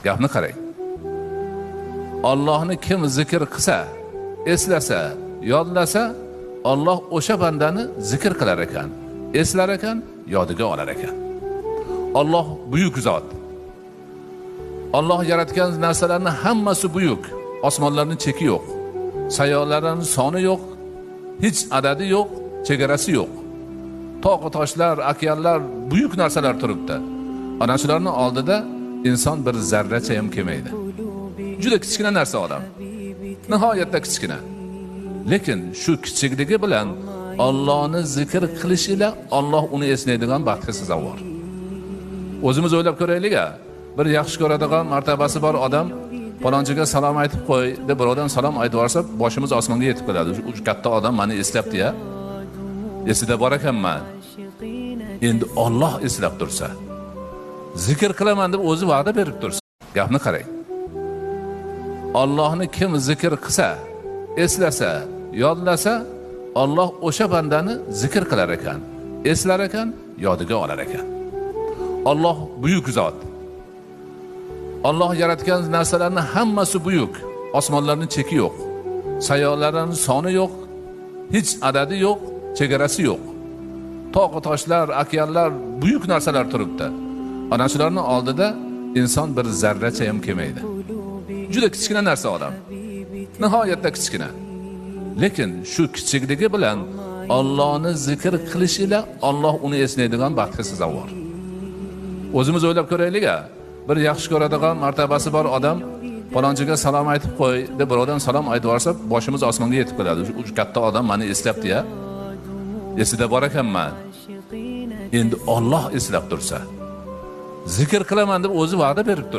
Gapni qarang. Allohni kim zikr qilsa, eslasa, yodlasa, Alloh o'sha bandani zikr qilar ekan, eslar ekan, yodiga olar ekan. Alloh buyuk zot. Alloh yaratgan narsalarning hammasi buyuk. Osmonlarning cheki yo'q. Sayyoralarning soni yo'q. Hech adadi yo'q, chegarasi yo'q. Tog' toshlar, okeanlar, buyuk narsalar turibdi. Ana shularning oldida inson bir zarracha ham kelmaydi. Juda kichkina narsa odam. Nihoyatda kichkina. Lekin shu kichikligi bilan Allohni zikr qilish ila Alloh uni eslaydigan baxtga sazovor. O'zimiz o'ylab ko'raylik-a. Bir yaxshi ko'radigan, martabasi bor odam falonchiga salom aytib qo'y deb birovdan salom aytib yuborsa, boshimiz osmonga yetib keladi. Shu katta odam meni eslabdi-ya. Esida bor ekanman. Endi Alloh eslab tursa, zikr qilaman deb o'zi va'da berib tursa, gapni qarang. Allohni kim zikr qilsa, eslasa, yodlasa, Alloh o'sha bandani zikr qilar ekan, eslar ekan, yodiga olar ekan. Alloh buyuk zot. Alloh yaratgan narsalarning hammasi buyuk. Osmonlarning cheki yo'q. Sayyoralarning soni yo'q. Hech adadi yo'q, chegarasi yo'q. Tog' toshlar, okeanlar, buyuk narsalar turibdi. Ana shularning oldida inson bir zarracha ham kelmaydi. Juda kichkina narsa odam. Nihoyatda kichkina. Lekin shu kichikligi bilan Allohni zikr qilish ila Alloh uni eslaydigan baxtga sazovor. O'zimiz o'ylab ko'raylik-a. Bir yaxshi ko'radigan, martabasi bor odam falonchiga salom aytib qo'y deb birovdan salom aytib yuborsa, boshimiz osmonga yetib keladi. Shu katta odam meni eslabdi-ya. Esida bor ekanman. Endi Alloh eslab tursa, zikr qilaman deb o'zi va'da berib tursa